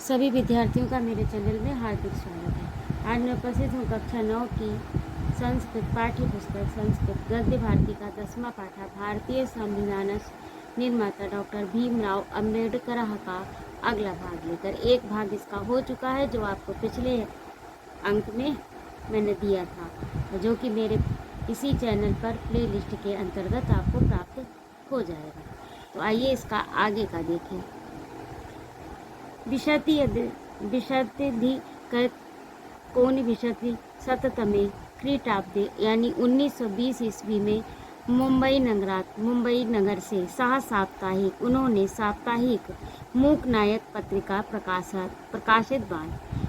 सभी विद्यार्थियों का मेरे चैनल में हार्दिक स्वागत है। आज मैं उपस्थित हूँ कक्षा 9 की संस्कृत पाठ्य पुस्तक संस्कृत गद्य भारती का 10वां पाठा भारतीय संविधान निर्माता डॉक्टर भीमराव अम्बेडकर का अगला भाग लेकर। एक भाग इसका हो चुका है जो आपको पिछले अंक में मैंने दिया था, जो कि मेरे इसी चैनल पर प्लेलिस्ट के अंतर्गत आपको प्राप्त हो जाएगा। तो आइए इसका आगे का देखें। विशति शततमे ख्रीटाब्दे यानी 1920 ईस्वी में मुंबई नगर से उन्होंने साप्ताहिक मूक नायक पत्रिका प्रकाशित बान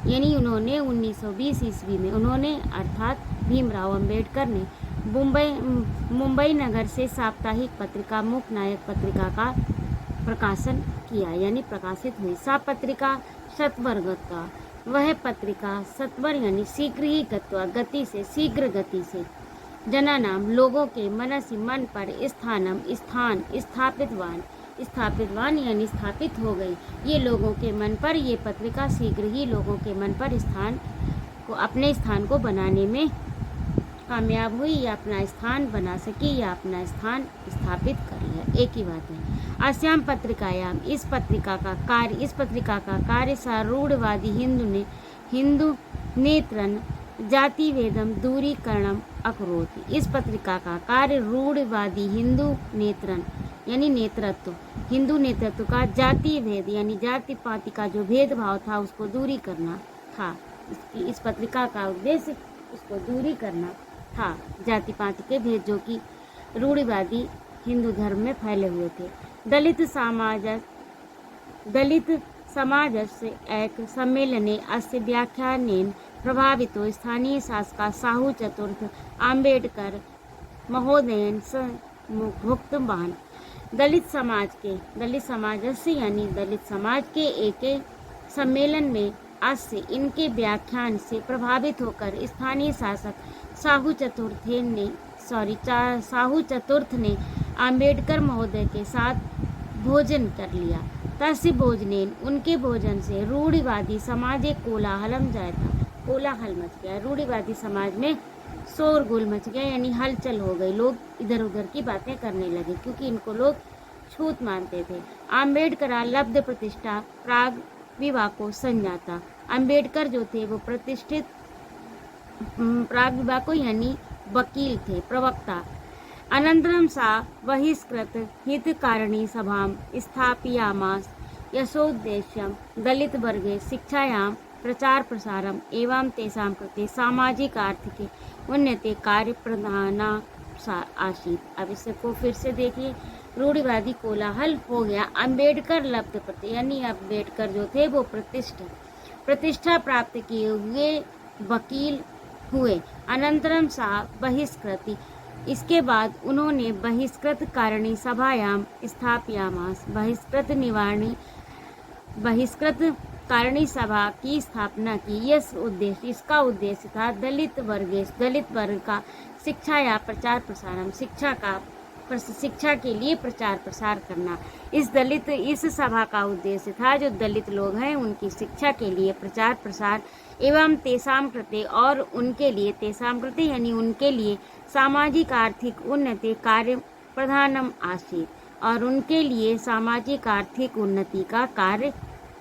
यानी उन्होंने 1920 ईस्वी में अर्थात भीमराव अंबेडकर ने मुंबई नगर से साप्ताहिक पत्रिका मूक नायक पत्रिका का प्रकाशन किया यानी प्रकाशित हुई। सा पत्रिका शतवर्गता, वह पत्रिका सत्वर यानी शीघ्र गति से जना नाम लोगों के मन पर स्थान स्थापितवान यानी स्थापित हो गई। ये लोगों के मन पर, ये पत्रिका शीघ्र ही लोगों के मन पर अपने स्थान को बनाने में कामयाब हुई, या अपना स्थान बना सकी, या अपना स्थान स्थापित कर लिया, एक ही बात है। अस्याम पत्रिकायाम, इस पत्रिका का कार्य सारूढ़वादी हिंदू नेत्रन जाति वेदम दूरीकरणम अकरोति। इस पत्रिका का कार्य रूढ़वादी हिंदू नेत्रन यानी हिंदू नेतृत्व का जाति भेद यानी जाति पाति का जो भेदभाव था उसको दूरी करना था। इस पत्रिका का उद्देश्य उसको दूरी करना था, जाति पाति के भेद जो कि रूढ़िवादी हिंदू धर्म में फैले हुए थे। दलित समाजस्य एक सम्मेलने अस्य व्याख्यानेन प्रभावितो स्थानीय शासका साहू चतुर्थ आम्बेडकर महोदयन भुक्तवान। दलित समाज के एक सम्मेलन में इनके व्याख्यान से प्रभावित होकर स्थानीय शासक साहू चतुर्थ ने आम्बेडकर महोदय के साथ भोजन कर लिया। तस्य भोजनेन, उनके भोजन से रूढ़िवादी समाज कोलाहलम जाता, कोलाहल मच गया। रूढ़िवादी समाज में शोरगुल मच गया यानी हलचल हो गई, लोग इधर उधर की बातें करने लगे क्योंकि इनको लोग छूत मानते थे। आम्बेडकर लब्ध प्रतिष्ठा प्राग विवाह को संजाता, अम्बेडकर जो थे वो प्रतिष्ठित प्राग विवाह को यानी वकील थे, प्रवक्ता। अनंतरम सा बहिष्कृत हितकारिणी सभां स्थापयामास यशोद्देश्यं दलित वर्गे शिक्षायां प्रचार प्रसारम एवं तेषां कृते सामाजिक आर्थिक उन्नति कार्य प्रधाना आसीत। अब इसे को फिर से देखिए, रूढ़िवादी कोलाहल हो गया। अम्बेडकर लब्ध प्रति यानी अम्बेडकर जो थे वो प्रतिष्ठा प्राप्त किए हुए वकील हुए। अनंतरम सा बहिष्कृति, इसके बाद उन्होंने बहिष्कृत कारिणी सभायाम स्थापयामास, बहिष्कृत कारिणी सभा की स्थापना की। इसका उद्देश्य था दलित वर्ग का शिक्षा या प्रचार प्रसारम, शिक्षा के लिए प्रचार प्रसार करना। इस सभा का उद्देश्य था जो दलित लोग हैं उनकी शिक्षा के लिए प्रचार प्रसार एवं तेषां कृते, और उनके लिए तेषां कृते यानी उनके लिए सामाजिक आर्थिक उन्नति कार्य प्रधानम आसीत, और उनके लिए सामाजिक आर्थिक उन्नति का कार्य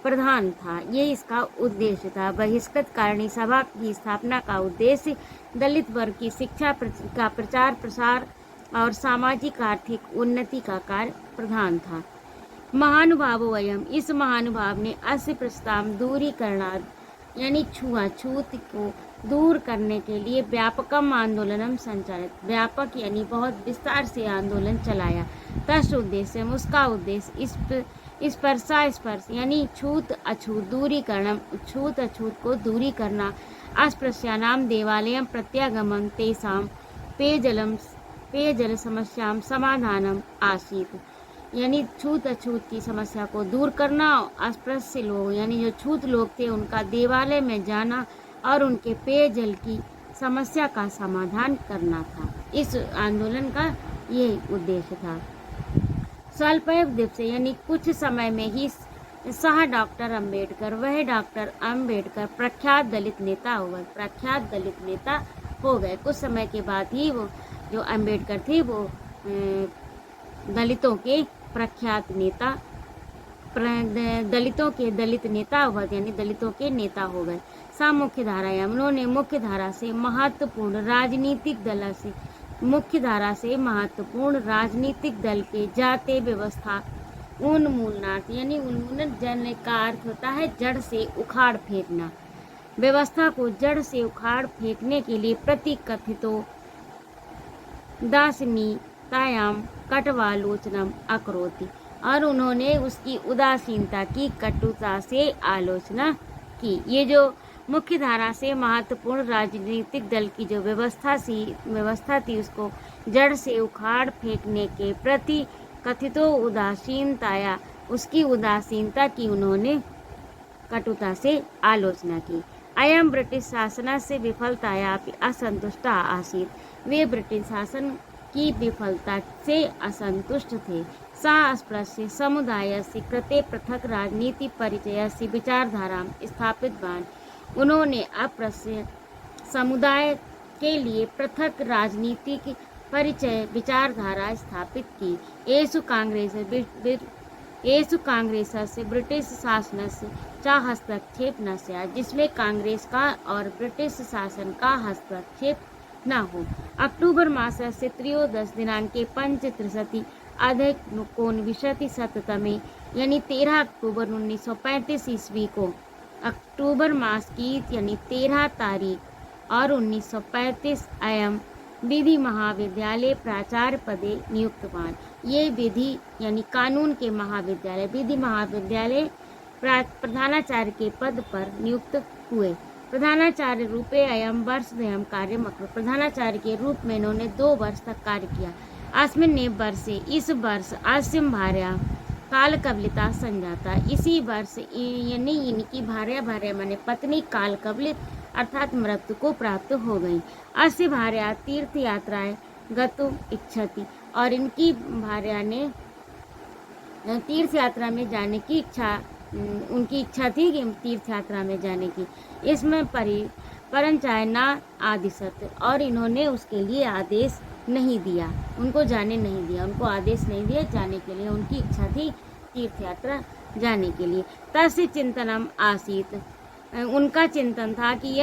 प्रधान था। ये इसका उद्देश्य था। बहिष्कृत कारिणी सभा की स्थापना का उद्देश्य दलित वर्ग की शिक्षा का प्रचार प्रसार और सामाजिक आर्थिक उन्नति का कार्य प्रधान था। महानुभावो अयम, इस महानुभाव ने अस्य प्रस्ताव दूरीकरणार्थ यानी छुआछूत को दूर करने के लिए व्यापकम आंदोलनम संचालित, व्यापक यानी बहुत विस्तार से आंदोलन चलाया। तस् उद्देश्य, उसका उद्देश्य स्पर्श यानी छूत अछूत दूरीकरणम, छूत अछूत को दूरी करना। अस्पृश्यानाम देवालयम प्रत्यागमन तेषां पेयजल समस्याम समाधानम आसीत, यानी छूत अछूत की समस्या को दूर करना। अस्पृश्य लोग यानी जो छूत लोग थे उनका देवालय में जाना और उनके पेयजल की समस्या का समाधान करना था। इस आंदोलन का ये उद्देश्य था। स्वल्पैव दिवसे यानी कुछ समय में ही शाह डॉक्टर अंबेडकर, वह डॉक्टर अंबेडकर प्रख्यात दलित नेता हो गए, प्रख्यात दलित नेता हो गए। कुछ समय के बाद ही वो जो अंबेडकर थे वो दलितों के प्रख्यात नेता, दलितों के दलित नेता हुआ, यानी दलितों के नेता हो गए। सा मुख्य धारा, उन्होंने मुख्य धारा से महत्वपूर्ण राजनीतिक दल से मुख्य धारा से महत्वपूर्ण राजनीतिक दल के जाति व्यवस्था उन्मूलनार्थ, यानी उन्मूलन जन का अर्थ होता है जड़ से उखाड़ फेंकना, व्यवस्था को जड़ से उखाड़ फेंकने के लिए प्रतिकथितो दासनीतायाम कटवालोचनम अकरोति, और उन्होंने उसकी उदासीनता की कटुता से आलोचना की। ये जो मुख्य धारा से महत्वपूर्ण राजनीतिक दल की जो व्यवस्था थी उसको जड़ से उखाड़ फेंकने के प्रति कथितो उदासीनताया, उसकी उदासीनता की उन्होंने कटुता से आलोचना की। अयम ब्रिटिश शासन से विफलताया असंतुष्ट आसीत, वे ब्रिटिश शासन की विफलता से असंतुष्ट थे। सा अस्पृश्य समुदाय से कृते पृथक राजनीति परिचय से विचारधारा स्थापितवान, उन्होंने अस्पृश्य समुदाय के लिए पृथक राजनीतिक परिचय विचारधारा स्थापित की। येषु कांग्रेस से ब्रिटिश शासन से चा हस्तक्षेप न स्यात्, जिसमें कांग्रेस का और ब्रिटिश शासन का हस्तक्षेप न हो। अक्टूबर मास से त्रयोदश दिनांके पंचत्रिशति अधिक शततमे, यानी 13 अक्टूबर 1935 ईस्वी को अक्टूबर मास की यानी 13 तारीख और 1935 अयम विधि महाविद्यालय प्राचार्य पदे नियुक्तवान, ये विधि यानी कानून के महाविद्यालय विधि महाविद्यालय प्रधानाचार्य के पद पर नियुक्त हुए। प्रधानाचार्य रूपे अयम वर्षद्वयं कार्यम् अकरोत्, प्रधानाचार्य के रूप में इन्होंने 2 वर्ष तक कार्य किया। अस्मिन् वर्षे, इस वर्ष अस्यं भार्या काल कवलिता संजाता, इसी वर्ष यानी इनकी भार्या माने पत्नी काल कवलित अर्थात मृत्यु को प्राप्त हो गई। अस्य भार्या तीर्थ यात्राएं गतुम इच्छति, और इनकी भार्या ने तीर्थ यात्रा में जाने की उनकी इच्छा थी कि तीर्थ यात्रा में जाने की। इसमें परंचाय ना आदिशत, और इन्होंने उसके लिए आदेश नहीं दिया, उनको जाने नहीं दिया, उनको आदेश नहीं दिया जाने के लिए, उनकी इच्छा थी तीर्थ यात्रा जाने के लिए। तस्य चिंतनम आसीत, उनका चिंतन था कि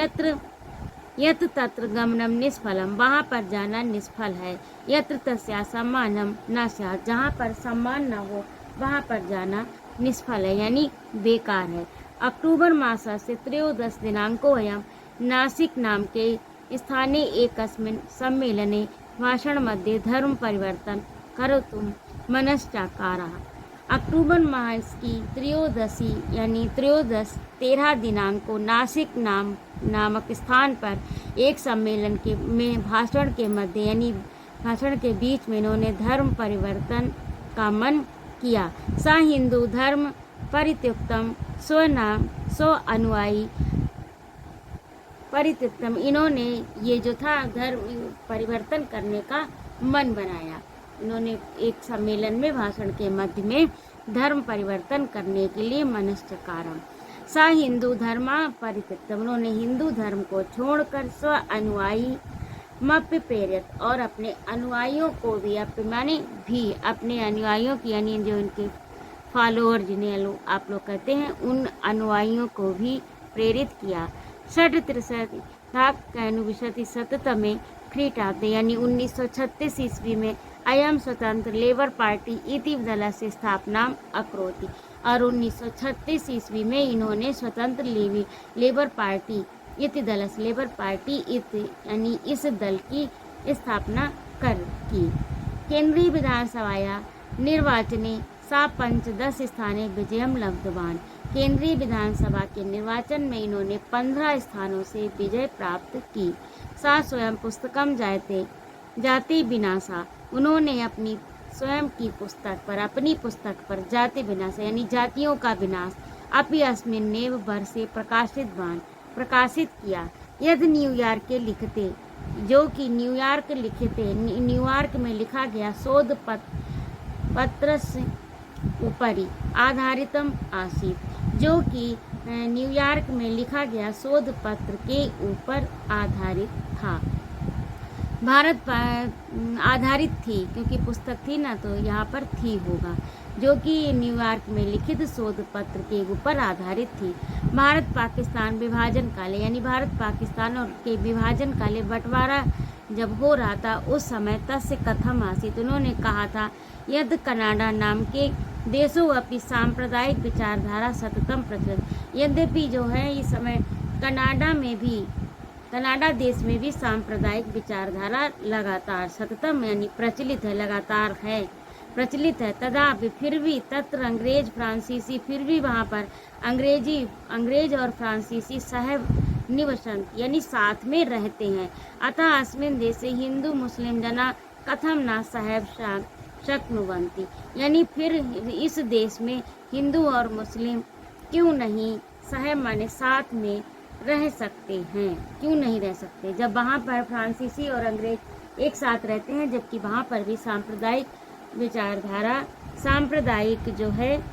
यत्र तत्र गमनम निष्फलम, वहाँ पर जाना निष्फल है। यत्र तस्या सम्मानम न स्यात्, जहाँ पर सम्मान न हो वहाँ पर जाना निष्फल है, यानी बेकार है। अक्टूबर मास से त्रयोदश दिनांको अयम नासिक नाम के स्थाने एकस्मिन् सम्मेलने भाषण मध्ये धर्म परिवर्तन कर्तुं मनश्चकारः। अक्टूबर मास की त्रयोदशी यानी 13 दिनांक को नासिक नामक स्थान पर एक सम्मेलन में भाषण के मध्य यानी भाषण के बीच में इन्होंने धर्म परिवर्तन का मन किया। सा हिंदू धर्म परित्यक्तम स्वनाम स्व अनुयायी परित्यक्तम, इन्होंने ये जो था धर्म परिवर्तन करने का मन बनाया। इन्होंने एक सम्मेलन में भाषण के मध्य में धर्म परिवर्तन करने के लिए मनश्चकारम। सा हिंदू धर्मा परित्यक्तम, उन्होंने हिंदू धर्म को छोड़कर स्व अनुयायी मप्य प्रेरित, और अपने अनुयायियों को भी अपने अनुयायियों की यानी जो इनके फॉलोअर जिन्हें आप लोग कहते हैं उन अनुयायियों को भी प्रेरित किया। 1936 शततमे ख्रीटाब्दे, यानी 1936 ईस्वी में अयम स्वतंत्र लेबर पार्टी इति दलस्य स्थापना अकरोति, और 1936 ईस्वी में इन्होंने स्वतंत्र लेबर पार्टी इति दलस्य लेबर पार्टी इति यानी इस दल की स्थापना की। केंद्रीय विधानसभाया निर्वाचने सा 15 स्थाने विजयम लब्धवान, केंद्रीय विधानसभा के निर्वाचन में इन्होंने 15 स्थानों से विजय प्राप्त की। सा स्वयं पुस्तकम जाति विनाशा, उन्होंने अपनी स्वयं की अपनी पुस्तक पर जाति विनाश यानी जातियों का विनाश अपि अस्मिन्नेव वर्षे प्रकाशित किया। यदि न्यूयॉर्क के लिखते, जो कि न्यूयॉर्क में लिखा गया शोध पत्र उपरि आधारितम आसीत, जो कि न्यूयॉर्क में लिखा गया शोध पत्र के ऊपर आधारित था। भारत पर आधारित थी, क्योंकि पुस्तक थी ना, तो यहाँ पर थी होगा, जो कि न्यूयॉर्क में लिखित शोध पत्र के ऊपर आधारित थी। भारत पाकिस्तान विभाजन काले, यानी भारत पाकिस्तान और के विभाजन काले बंटवारा जब हो रहा था उस समय तस्य कथम आसीत, उन्होंने कहा था यद कनाडा नाम के देशों अपनी सांप्रदायिक विचारधारा सततम प्रचलित, यद्यपि जो है इस समय कनाडा देश में भी सांप्रदायिक विचारधारा लगातार सततम यानी प्रचलित है, लगातार है, प्रचलित है। तथापि फिर भी तत्र अंग्रेज फ्रांसीसी, फिर भी वहाँ पर अंग्रेज और फ्रांसीसी सहब निवसन यानी साथ में रहते हैं। अतः अस्मिन् देशे हिंदू मुस्लिम जना कथम ना सहब शक्नुवन्ति, यानी फिर इस देश में हिंदू और मुस्लिम क्यों नहीं सहब माने साथ में रह सकते हैं, क्यों नहीं रह सकते, जब वहाँ पर फ्रांसीसी और अंग्रेज एक साथ रहते हैं, जबकि वहाँ पर भी सांप्रदायिक जो है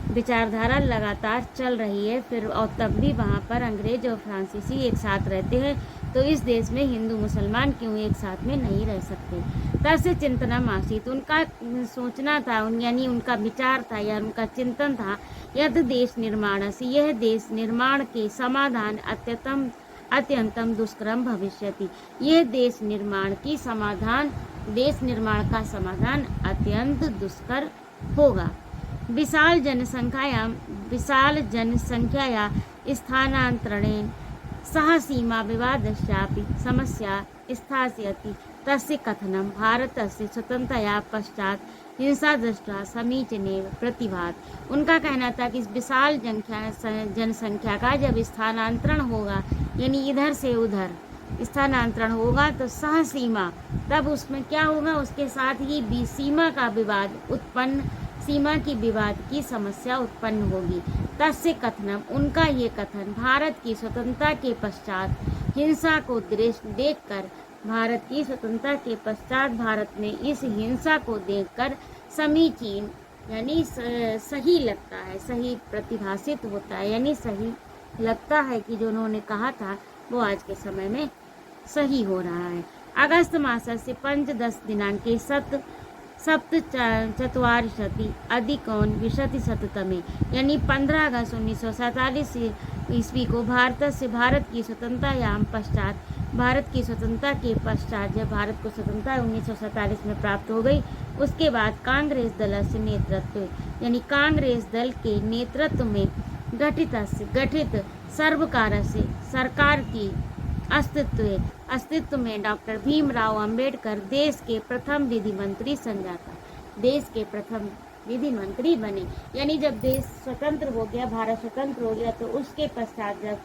विचारधारा लगातार चल रही है, फिर और तब भी वहाँ पर अंग्रेज और फ्रांसीसी एक साथ रहते हैं, तो इस देश में हिंदू मुसलमान क्यों एक साथ में नहीं रह सकते। तस्य चिंतनम आसीत, उनका सोचना था, यानी उनका विचार था या उनका चिंतन था, यद देश निर्माण से, यह देश निर्माण के समाधान अत्यंतम दुष्करम भविष्यति, यह देश निर्माण का समाधान अत्यंत दुष्कर होगा। विशाल जनसंख्याया स्थानांतरणेन सह सीमा विवादस्यापि समस्या स्थास्यति, तस्य कथनम भारतस्य स्वतंत्रता पश्चात हिंसा दृष्टा समीचीनेव प्रतिभात, उनका कहना था कि इस विशाल जनसंख्या का जब स्थानांतरण होगा, यानी इधर से उधर स्थानांतरण होगा, तो सह सीमा, तब उसमें क्या होगा, उसके साथ ही सीमा की विवाद की समस्या उत्पन्न होगी। तस्य कथनम, उनका ये कथन, भारत की स्वतंत्रता के पश्चात हिंसा को देखकर, भारत की स्वतंत्रता के पश्चात भारत में इस हिंसा को देखकर समीचीन यानी सही लगता है, सही प्रतिभाषित होता है, यानी सही लगता है कि जो उन्होंने कहा था वो आज के समय में सही हो रहा है। अगस्त मासस्य पंचदश दिनांके सप्तचत्वारिंशति अधिकोनविंशतिशततमे, यानी 15 अगस्त 1947 ईस्वी को भारत की स्वतंत्रतायाम पश्चात, भारत की स्वतंत्रता के पश्चात, जब भारत को स्वतंत्रता 1947 में प्राप्त हो गई, उसके बाद कांग्रेस दल से नेतृत्व, यानी कांग्रेस दल के नेतृत्व में गठित सर्वकार से सरकार की अस्तित्व में डॉक्टर भीमराव अंबेडकर देश के प्रथम विधि मंत्री बने। यानी जब देश स्वतंत्र हो गया, भारत स्वतंत्र हो गया, तो उसके पश्चात जब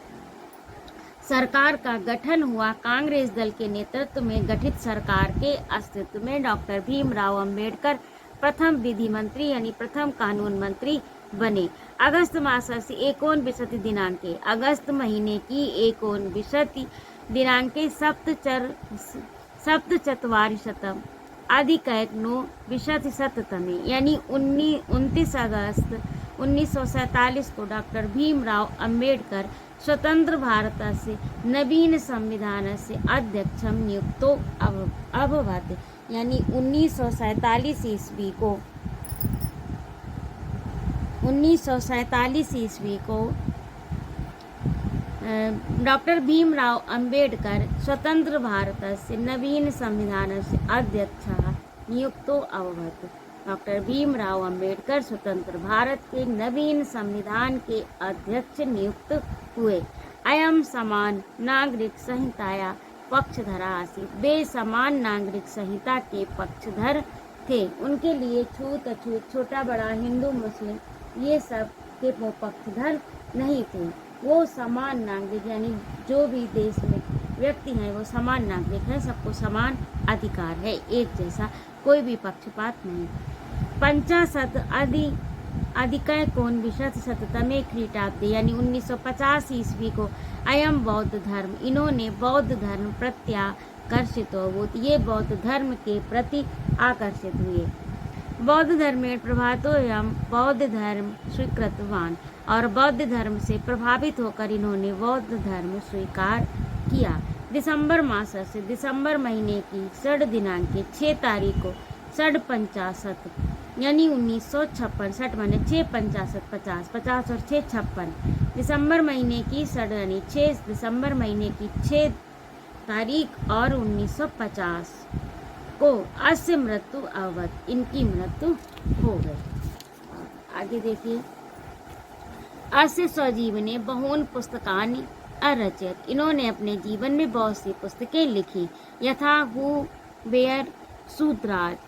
सरकार का गठन हुआ, कांग्रेस दल के नेतृत्व में गठित सरकार के अस्तित्व में डॉक्टर भीमराव अंबेडकर प्रथम विधि मंत्री यानी प्रथम कानून मंत्री बने। अगस्त मासस्य एकोनविंशति दिनांके, अगस्त महीने की 29 दिनांके सप्तचत्वारिंशतम अधिकैकनोविंशतिशततमे, यानी 29 अगस्त 1947 को डॉक्टर भीमराव अंबेडकर स्वतंत्र भारत से नवीन संविधान से अध्यक्षम नियुक्तो अभवत्, यानी 1947 ईस्वी को डॉक्टर भीमराव अंबेडकर स्वतंत्र भारत से नवीन संविधान से अध्यक्ष नियुक्तो अभवत्। डॉक्टर भीमराव अंबेडकर स्वतंत्र भारत के नवीन संविधान के अध्यक्ष नियुक्त हुए। अयम समान नागरिक संहिताया पक्षधरा आसीत, वे समान नागरिक संहिता के पक्षधर थे। उनके लिए छूत अछूत, छोटा बड़ा, हिंदू मुस्लिम ये सब के वो पक्षधर नहीं थे। वो समान नागरिक, यानी जो भी देश में व्यक्ति हैं वो समान नागरिक है, सबको समान अधिकार है, एक जैसा, कोई भी पक्षपात नहीं। 50 अधिकैकोनविंशतिशततमे ख्रीष्टाब्दे, यानी 1950 ईस्वी को अयम बौद्ध धर्म, इन्होंने बौद्ध धर्म प्रत्याकर्षित हो, ये बौद्ध धर्म के प्रति आकर्षित हुए। बौद्ध धर्मेण प्रभातोऽयं बौद्ध धर्म स्वीकृतवान, और बौद्ध धर्म से प्रभावित होकर इन्होंने बौद्ध धर्म स्वीकार किया। दिसंबर मास से दिसंबर महीने की 6 दिनांक की 6 तारीख को 650 यानी 1956, 60 माने 650 50 50 और 656, दिसंबर महीने की 6 यानी 6 दिसंबर महीने की 6 तारीख और 1950 को अस्य मृत्यु अवत, इनकी मृत्यु हो गई। आगे देखिए, अस्य स्वजीवने बहून पुस्तकानि अरचयत, इन्होंने अपने जीवन में बहुत सी पुस्तकें लिखी। यथा हु वेयर सूत्रार्थ,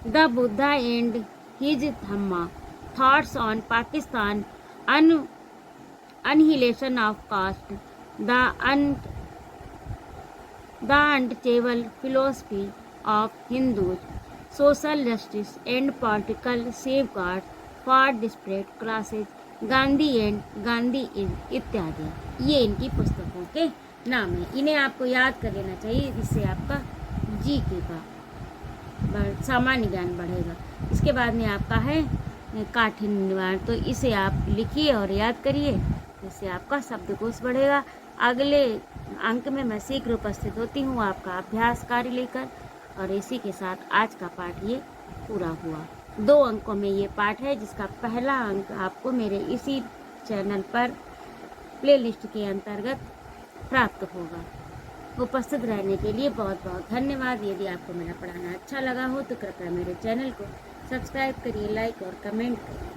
the Buddha and his Dhamma, thoughts on Pakistan, annihilation of caste, the untouchable philosophy of Hindus, social justice and political safeguard for desperate classes, Gandhi and Gandhi इत्यादि। ये इनकी पुस्तकों के नाम हैं। इन्हें आपको याद कर लेना चाहिए, जिससे आपका जीके का सामान्य ज्ञान बढ़ेगा। इसके बाद में आपका है काठिन्य निवारण, तो इसे आप लिखिए और याद करिए, जिससे आपका शब्दकोश बढ़ेगा। अगले अंक में मैं शीघ्र उपस्थित होती हूँ आपका अभ्यास कार्य लेकर, और इसी के साथ आज का पाठ ये पूरा हुआ। 2 अंकों में ये पाठ है, जिसका पहला अंक आपको मेरे इसी चैनल पर प्लेलिस्ट के अंतर्गत प्राप्त होगा। उपस्थित रहने के लिए बहुत बहुत धन्यवाद। यदि आपको मेरा पढ़ाना अच्छा लगा हो तो कृपया मेरे चैनल को सब्सक्राइब करिए, लाइक और कमेंट करिए।